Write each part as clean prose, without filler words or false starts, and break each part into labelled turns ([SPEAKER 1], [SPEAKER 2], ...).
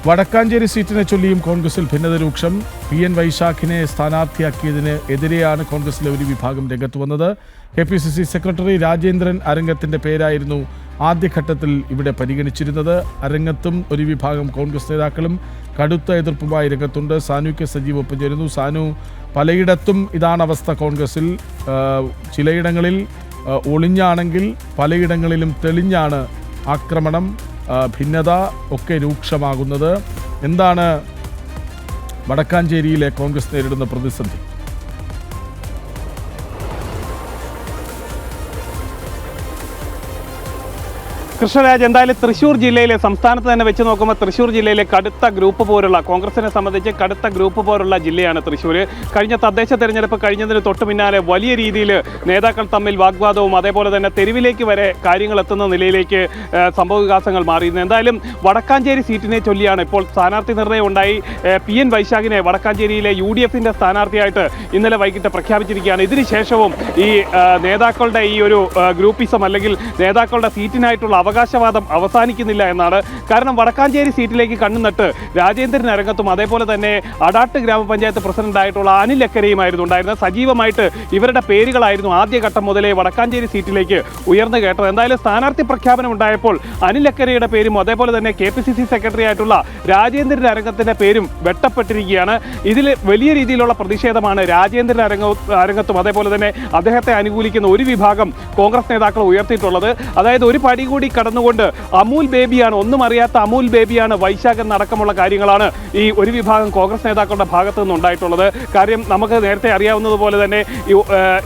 [SPEAKER 1] വടക്കാഞ്ചേരി സീറ്റിനെ ചൊല്ലിയും കോൺഗ്രസിൽ ഭിന്നത രൂക്ഷം. PN വൈശാഖിനെ സ്ഥാനാർത്ഥിയാക്കിയതിന് എതിരെയാണ് കോൺഗ്രസിലെ ഒരു വിഭാഗം രംഗത്ത് വന്നത്. KPCC സെക്രട്ടറി രാജേന്ദ്രൻ അരങ്ങത്തിന്റെ പേരായിരുന്നു ആദ്യഘട്ടത്തിൽ ഇവിടെ പരിഗണിച്ചിരുന്നത്. അരങ്ങത്തും ഒരു വിഭാഗം കോൺഗ്രസ് നേതാക്കളും കടുത്ത എതിർപ്പുമായി രംഗത്തുണ്ട്. സാനു കെ സജീവ് ഒപ്പം ചേരുന്നു. സാനു, പലയിടത്തും ഇതാണ് അവസ്ഥ. കോൺഗ്രസിൽ ചിലയിടങ്ങളിൽ ഒളിഞ്ഞാണെങ്കിൽ പലയിടങ്ങളിലും തെളിഞ്ഞാണ് ആക്രമണം, ഭിന്നത ഒക്കെ രൂക്ഷമാകുന്നത്. എന്താണ് വടക്കാഞ്ചേരിയിലെ കോൺഗ്രസ് നേരിടുന്ന പ്രതിസന്ധി?
[SPEAKER 2] കൃഷ്ണരാജ്, എന്തായാലും തൃശ്ശൂർ ജില്ലയിലെ സംസ്ഥാനത്ത് തന്നെ വെച്ച് നോക്കുമ്പോൾ തൃശ്ശൂർ ജില്ലയിലെ കടുത്ത ഗ്രൂപ്പ് പോലുള്ള, കോൺഗ്രസിനെ സംബന്ധിച്ച് കടുത്ത ഗ്രൂപ്പ് പോലുള്ള ജില്ലയാണ് തൃശ്ശൂർ. കഴിഞ്ഞ തദ്ദേശ തെരഞ്ഞെടുപ്പ് കഴിഞ്ഞതിന് തൊട്ട് പിന്നാലെ വലിയ രീതിയിൽ നേതാക്കൾ തമ്മിൽ വാഗ്വാദവും അതേപോലെ തന്നെ തെരുവിലേക്ക് വരെ കാര്യങ്ങൾ എത്തുന്ന നിലയിലേക്ക് സംഭവവികാസങ്ങൾ മാറിയിരുന്നു. എന്തായാലും വടക്കാഞ്ചേരി സീറ്റിനെ ചൊല്ലിയാണ് ഇപ്പോൾ സ്ഥാനാർത്ഥി നിർണയം ഉണ്ടായി. PN വൈശാഖിനെ വടക്കാഞ്ചേരിയിലെ UDFന്റെ സ്ഥാനാർത്ഥിയായിട്ട് ഇന്നലെ വൈകിട്ട് പ്രഖ്യാപിച്ചിരിക്കുകയാണ്. ഇതിനുശേഷവും ഈ നേതാക്കളുടെ ഈ ഒരു ഗ്രൂപ്പിസം അല്ലെങ്കിൽ നേതാക്കളുടെ സീറ്റിനായിട്ടുള്ള അവകാശവാദം അവസാനിക്കുന്നില്ല എന്നാണ്. കാരണം വടക്കാഞ്ചേരി സീറ്റിലേക്ക് കണ്ണുനട്ട് രാജേന്ദ്രൻ അരങ്ങത്തും അതേപോലെ തന്നെ അടാട്ട് ഗ്രാമപഞ്ചായത്ത് പ്രസിഡന്റായിട്ടുള്ള അനിൽ അക്കരയുമായിരുന്നു ഉണ്ടായിരുന്നത്. സജീവമായിട്ട് ഇവരുടെ പേരുകളായിരുന്നു ആദ്യഘട്ടം മുതലേ വടക്കാഞ്ചേരി സീറ്റിലേക്ക് ഉയർന്നു കേട്ടത്. എന്തായാലും സ്ഥാനാർത്ഥി പ്രഖ്യാപനം ഉണ്ടായപ്പോൾ അനിൽ അക്കരയുടെ പേരും അതേപോലെ തന്നെ KPCC സെക്രട്ടറി ആയിട്ടുള്ള രാജേന്ദ്രൻ അരങ്ങത്തിന്റെ പേരും വെട്ടപ്പെട്ടിരിക്കുകയാണ്. ഇതിൽ വലിയ രീതിയിലുള്ള പ്രതിഷേധമാണ് രാജേന്ദ്രൻ അരങ്ങത്തും അതേപോലെ തന്നെ അദ്ദേഹത്തെ അനുകൂലിക്കുന്ന ഒരു വിഭാഗം കോൺഗ്രസ് നേതാക്കൾ ഉയർത്തിയിട്ടുള്ളത്. അതായത് ഒരു പടി കൂടി കടന്നുകൊണ്ട് അമൂൽ ബേബിയാണ്, ഒന്നും അറിയാത്ത അമൂൽ ബേബിയാണ് വൈശാഖ് എന്നടക്കമുള്ള കാര്യങ്ങളാണ് ഈ ഒരു വിഭാഗം കോൺഗ്രസ് നേതാക്കളുടെ ഭാഗത്തു നിന്നുണ്ടായിട്ടുള്ളത്. കാര്യം നമുക്ക് നേരത്തെ അറിയാവുന്നതുപോലെ തന്നെ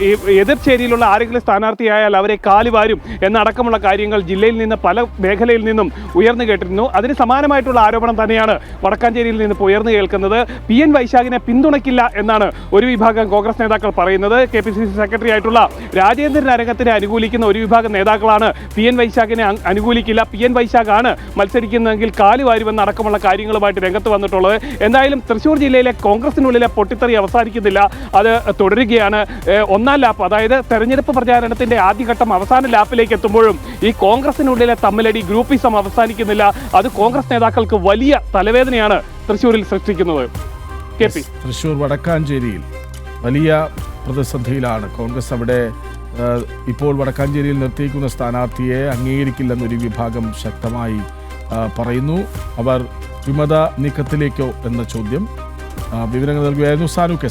[SPEAKER 2] ഈ എതിർചേരിയിലുള്ള ആരെങ്കിലും സ്ഥാനാർത്ഥിയായാൽ അവരെ കാലുവാരും എന്നടക്കമുള്ള കാര്യങ്ങൾ ജില്ലയിൽ നിന്ന് പല മേഖലയിൽ നിന്നും ഉയർന്നു കേട്ടിരുന്നു. അതിന് സമാനമായിട്ടുള്ള ആരോപണം തന്നെയാണ് വടക്കാഞ്ചേരിയിൽ നിന്ന് ഉയർന്നു കേൾക്കുന്നത്. PN വൈശാഖിനെ പിന്തുണയ്ക്കില്ല എന്നാണ് ഒരു വിഭാഗം കോൺഗ്രസ് നേതാക്കൾ പറയുന്നത്. KPCC സെക്രട്ടറി ആയിട്ടുള്ള രാജേന്ദ്രൻ അരങ്ങത്തിനെ അനുകൂലിക്കുന്ന ഒരു വിഭാഗം നേതാക്കളാണ് PN വൈശാഖിനെ അനുകൂലിക്കില്ല, PN വൈശാഖാണ് മത്സരിക്കുന്നതെങ്കിൽ കാലുവാരുമെന്ന് അടക്കമുള്ള കാര്യങ്ങളുമായിട്ട് രംഗത്ത് വന്നിട്ടുള്ളത്. എന്തായാലും തൃശ്ശൂർ ജില്ലയിലെ കോൺഗ്രസിനുള്ളിലെ പൊട്ടിത്തെറി അവസാനിക്കുന്നില്ല, അത് തുടരുകയാണ്. ഒന്നാം ലാപ്പ്, അതായത് തെരഞ്ഞെടുപ്പ് പ്രചാരണത്തിന്റെ ആദ്യഘട്ടം അവസാന ലാപ്പിലേക്ക് എത്തുമ്പോഴും ഈ കോൺഗ്രസിനുള്ളിലെ തമ്മിലടി ഗ്രൂപ്പിസം അവസാനിക്കുന്നില്ല. അത് കോൺഗ്രസ് നേതാക്കൾക്ക് വലിയ തലവേദനയാണ് തൃശ്ശൂരിൽ സൃഷ്ടിക്കുന്നത്.
[SPEAKER 1] തൃശ്ശൂർ വടക്കാഞ്ചേരിയിൽ വലിയ പ്രതിസന്ധിയിലാണ് കോൺഗ്രസ്. അവിടെ ഇപ്പോൾ വടക്കാഞ്ചേരിയിൽ നിർത്തിയിരിക്കുന്ന സ്ഥാനാർത്ഥിയെ അംഗീകരിക്കില്ലെന്നൊരു വിഭാഗം ശക്തമായി പറയുന്നു. അവർ വിമത നീക്കത്തിലേക്കോ എന്ന ചോദ്യം. വിവരങ്ങൾ നൽകുകയായിരുന്നു സാനു കെ.